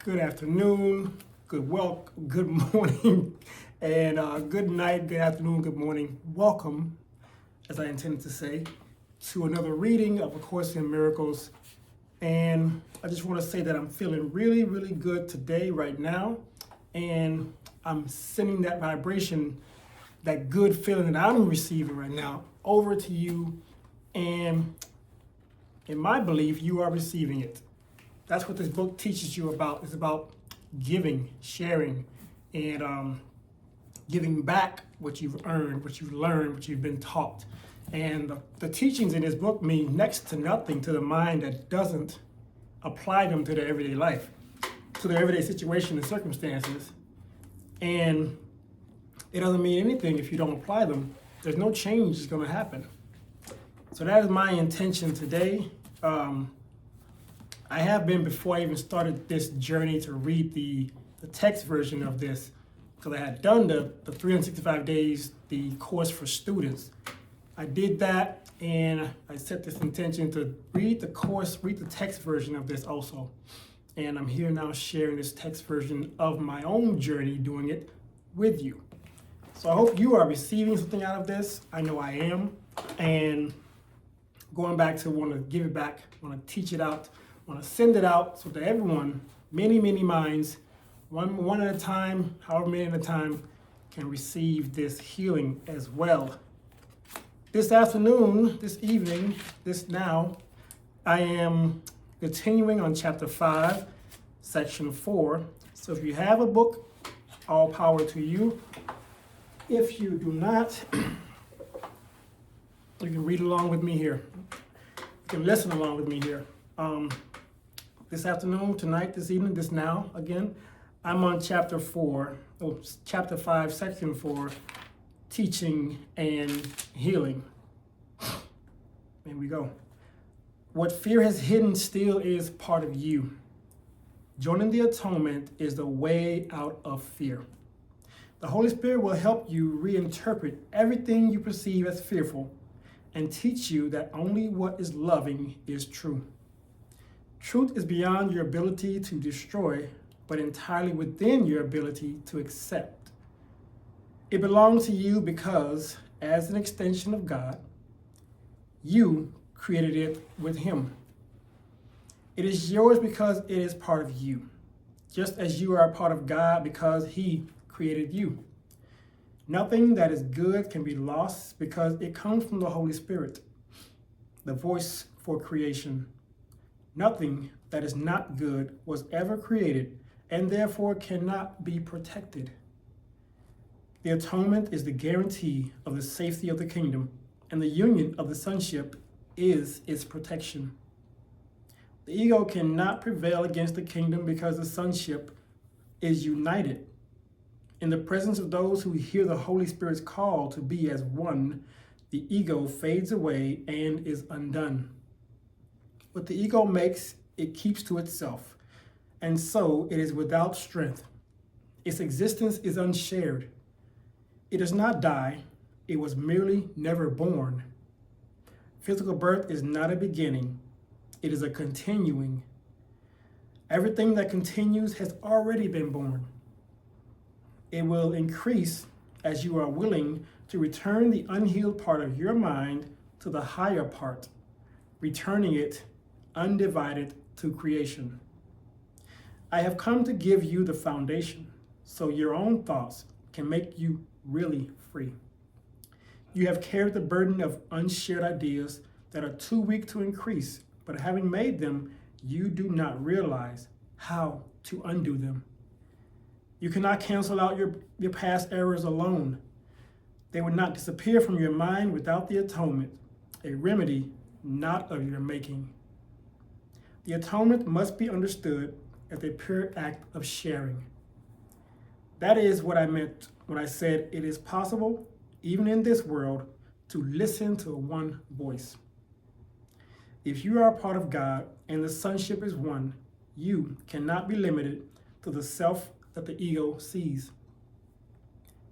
Good afternoon, good morning, and good night, good afternoon, good morning. Welcome, as I intended to say, to another reading of A Course in Miracles. And I just want to say that I'm feeling really, really good today, right now. And I'm sending that vibration, that good feeling that I'm receiving right now, over to you. And in my belief, you are receiving it. That's what this book teaches you about. It's about giving, sharing, and giving back what you've earned, what you've learned, what you've been taught. And the teachings in this book mean next to nothing to the mind that doesn't apply them to their everyday life, to their everyday situation and circumstances. And it doesn't mean anything if you don't apply them. There's no change that's going to happen. So that is my intention today. I have been, before I even started this journey, to read the text version of this, because I had done the 365 days, the course for students. I did that, and I set this intention to read the course, read the text version of this also. And I'm here now sharing this text version of my own journey, doing it with you. So I hope you are receiving something out of this. I know I am. And going back to want to give it back, want to teach it out, want to send it out so that everyone, many, many minds, one at a time, however many at a time, can receive this healing as well. This afternoon, this evening, this now, I am continuing on chapter 5, section 4. So if you have a book, all power to you. If you do not, you can read along with me here. You can listen along with me here. This afternoon, tonight, this evening, this now, again, I'm on chapter 5, section 4, teaching and healing. There we go. What fear has hidden still is part of you. Joining the atonement is the way out of fear. The Holy Spirit will help you reinterpret everything you perceive as fearful and teach you that only what is loving is true. Truth is beyond your ability to destroy, but entirely within your ability to accept. It belongs to you because, as an extension of God, you created it with Him. It is yours because it is part of you, just as you are a part of God because He created you. Nothing that is good can be lost because it comes from the Holy Spirit, the voice for creation. Nothing that is not good was ever created and therefore cannot be protected. The atonement is the guarantee of the safety of the kingdom, and the union of the sonship is its protection. The ego cannot prevail against the kingdom because the sonship is united. In the presence of those who hear the Holy Spirit's call to be as one, the ego fades away and is undone. What the ego makes, it keeps to itself, and so it is without strength. Its existence is unshared. It does not die, it was merely never born. Physical birth is not a beginning, it is a continuing. Everything that continues has already been born. It will increase as you are willing to return the unhealed part of your mind to the higher part, returning it undivided to creation. I have come to give you the foundation so your own thoughts can make you really free. You have carried the burden of unshared ideas that are too weak to increase, but having made them, you do not realize how to undo them. You cannot cancel out your past errors alone. They would not disappear from your mind without the atonement, a remedy not of your making. The atonement must be understood as a pure act of sharing. That is what I meant when I said it is possible, even in this world, to listen to one voice. If you are a part of God and the sonship is one, you cannot be limited to the self that the ego sees.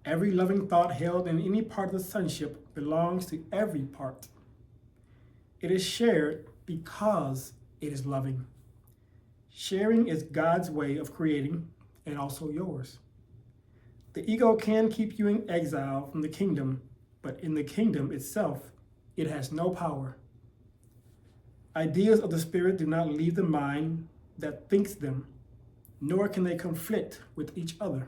Every loving thought held in any part of the sonship belongs to every part. It is shared because it is loving. Sharing is God's way of creating and also yours. The ego can keep you in exile from the kingdom, but in the kingdom itself, it has no power. Ideas of the spirit do not leave the mind that thinks them, nor can they conflict with each other.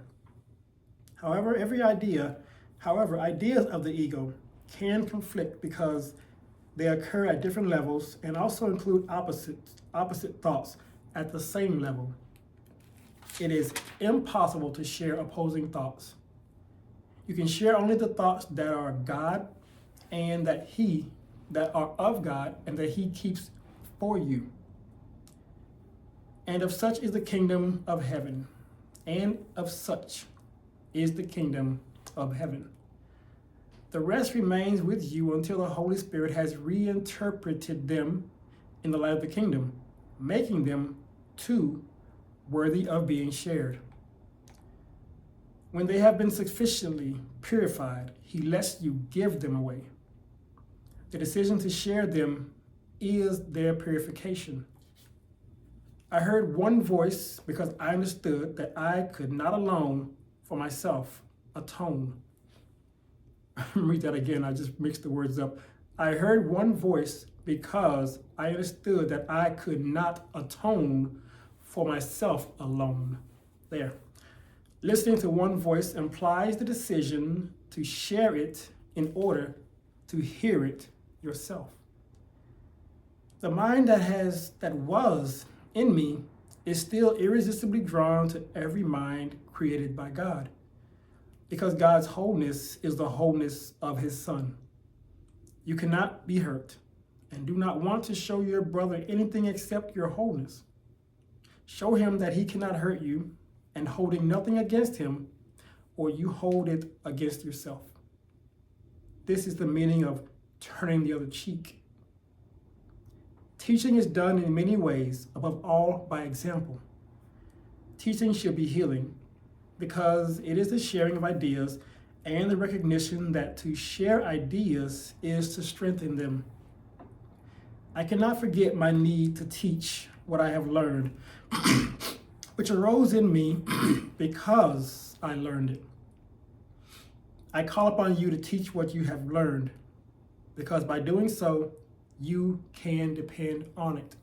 However, ideas of the ego can conflict because they occur at different levels and also include opposite thoughts at the same level. It is impossible to share opposing thoughts. You can share only the thoughts that are God and that are of God and that He keeps for you. And of such is the kingdom of heaven, and of such is the kingdom of heaven. The rest remains with you until the Holy Spirit has reinterpreted them in the light of the kingdom, making them too worthy of being shared. When they have been sufficiently purified, He lets you give them away. The decision to share them is their purification. I heard one voice because I understood that I could not alone for myself atone. Read that again, I just mixed the words up. I heard one voice because I understood that I could not atone for myself alone. There. Listening to one voice implies the decision to share it in order to hear it yourself. The mind that was in me is still irresistibly drawn to every mind created by God, because God's wholeness is the wholeness of His Son. You cannot be hurt and do not want to show your brother anything except your wholeness. Show him that he cannot hurt you and holding nothing against him, or you hold it against yourself. This is the meaning of turning the other cheek. Teaching is done in many ways, above all by example. Teaching should be healing, because it is the sharing of ideas and the recognition that to share ideas is to strengthen them. I cannot forget my need to teach what I have learned, which arose in me because I learned it. I call upon you to teach what you have learned, because by doing so, you can depend on it.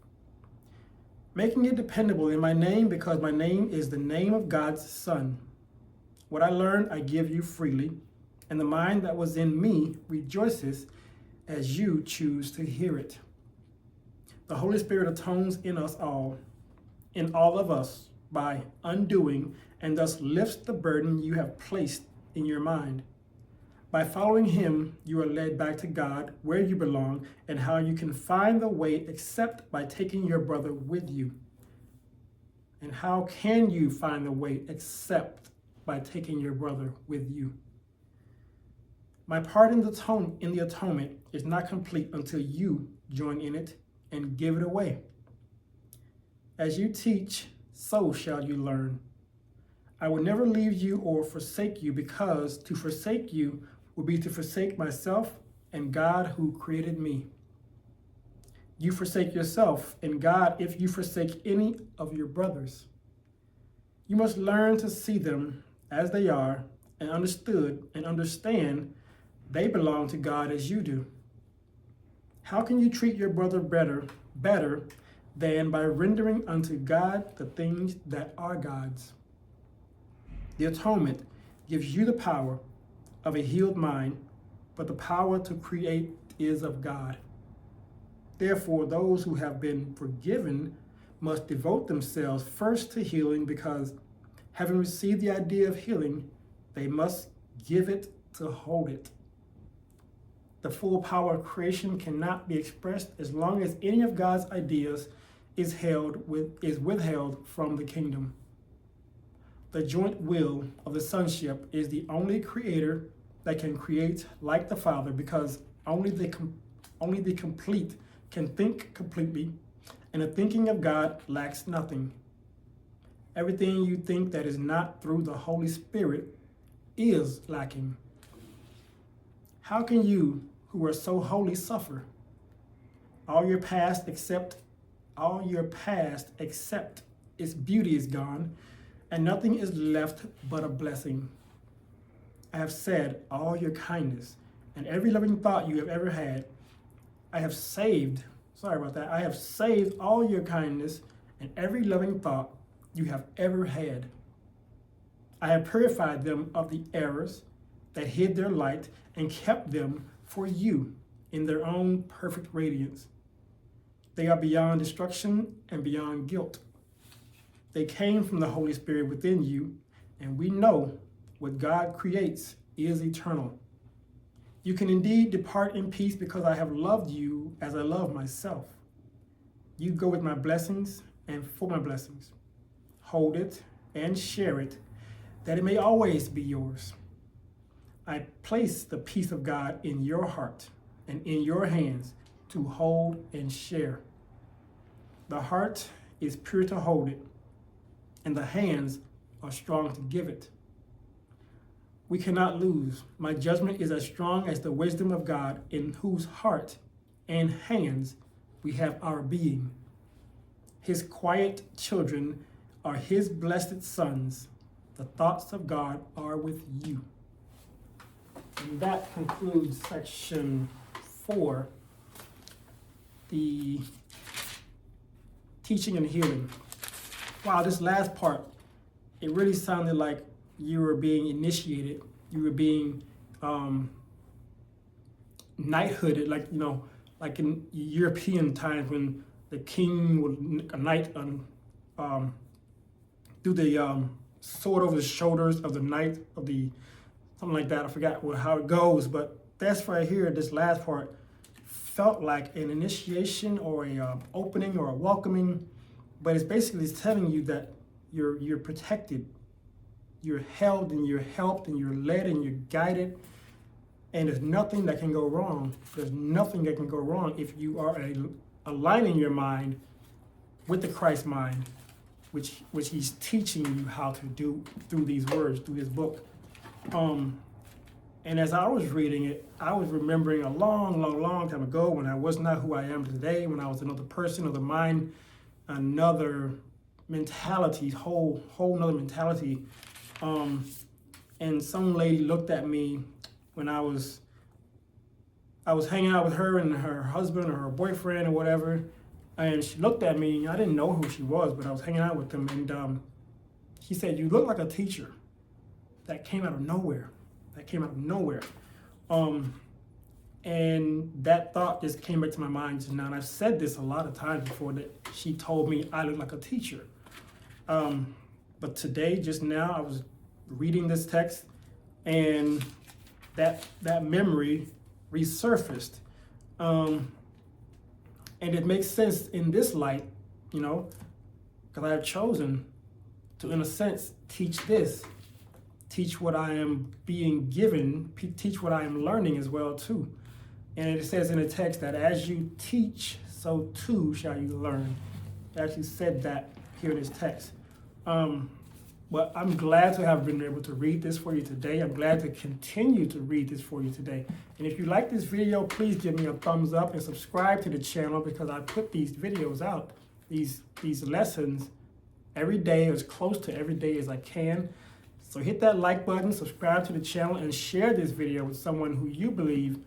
Making it dependable in my name, because my name is the name of God's Son. What I learned, I give you freely, and the mind that was in me rejoices as you choose to hear it. The Holy Spirit atones in us all, in all of us, by undoing and thus lifts the burden you have placed in your mind. By following Him, you are led back to God, where you belong, and how you can find the way except by taking your brother with you. And how can you find the way except by taking your brother with you? My part in the atonement is not complete until you join in it and give it away. As you teach, so shall you learn. I will never leave you or forsake you, because to forsake you would be to forsake myself and God who created me. You forsake yourself and God if you forsake any of your brothers. You must learn to see them as they are and understand they belong to God as you do. How can you treat your brother better than by rendering unto God the things that are God's? The atonement gives you the power of a healed mind, but the power to create is of God. Therefore, those who have been forgiven must devote themselves first to healing, because having received the idea of healing, they must give it to hold it. The full power of creation cannot be expressed as long as any of God's ideas is withheld from the kingdom. The joint will of the sonship is the only creator that can create like the Father, because only the complete can think completely, and the thinking of God lacks nothing. Everything you think that is not through the Holy Spirit is lacking. How can you, who are so holy, suffer? All your past except its beauty is gone, and nothing is left but a blessing. I have said all your kindness and every loving thought you have ever had. I have saved all your kindness and every loving thought you have ever had. I have purified them of the errors that hid their light and kept them for you in their own perfect radiance. They are beyond destruction and beyond guilt. They came from the Holy Spirit within you, and we know what God creates is eternal. You can indeed depart in peace because I have loved you as I love myself. You go with my blessings and for my blessings. Hold it and share it, that it may always be yours. I place the peace of God in your heart and in your hands to hold and share. The heart is pure to hold it, and the hands are strong to give it. We cannot lose. My judgment is as strong as the wisdom of God, in whose heart and hands we have our being. His quiet children are his blessed sons. The thoughts of God are with you. And that concludes section 4, the teaching and healing. Wow, this last part, it really sounded like you were being initiated. You were being knighthooded, like in European times when the king would knight do the sword over the shoulders of the knight of the something like that. I forgot how it goes, but that's right here. This last part felt like an initiation or a opening or a welcoming, but it's basically telling you that you're protected, you're held, and you're helped, and you're led, and you're guided, and there's nothing that can go wrong. There's nothing that can go wrong if you are aligning your mind with the Christ mind, which he's teaching you how to do through these words, through his book. And as I was reading it, I was remembering a long time ago when I was not who I am today, when I was another person, another mind, another mentality, whole another mentality. And some lady looked at me when I was hanging out with her and her husband or her boyfriend or whatever, and she looked at me. I didn't know who she was, but I was hanging out with them, and she said, "You look like a teacher that came out of nowhere." And that thought just came back to my mind just now. And I've said this a lot of times before, that she told me I look like a teacher. But today, just now, I was reading this text, and that memory resurfaced. And it makes sense in this light, because I have chosen to, in a sense, teach what I am being given, teach what I am learning as well too. And it says in the text that as you teach, so too shall you learn. It actually said that here in this text. But I'm glad to have been able to read this for you today. I'm glad to continue to read this for you today. And if you like this video, please give me a thumbs up and subscribe to the channel, because I put these videos out, these lessons every day, as close to every day as I can. So hit that like button, subscribe to the channel, and share this video with someone who you believe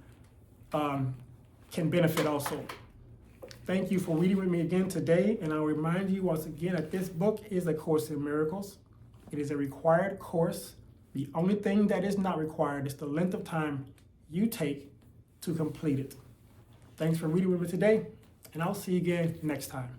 can benefit also. Thank you for reading with me again today, and I'll remind you once again that this book is A Course in Miracles. It is a required course. The only thing that is not required is the length of time you take to complete it. Thanks for reading with me today, and I'll see you again next time.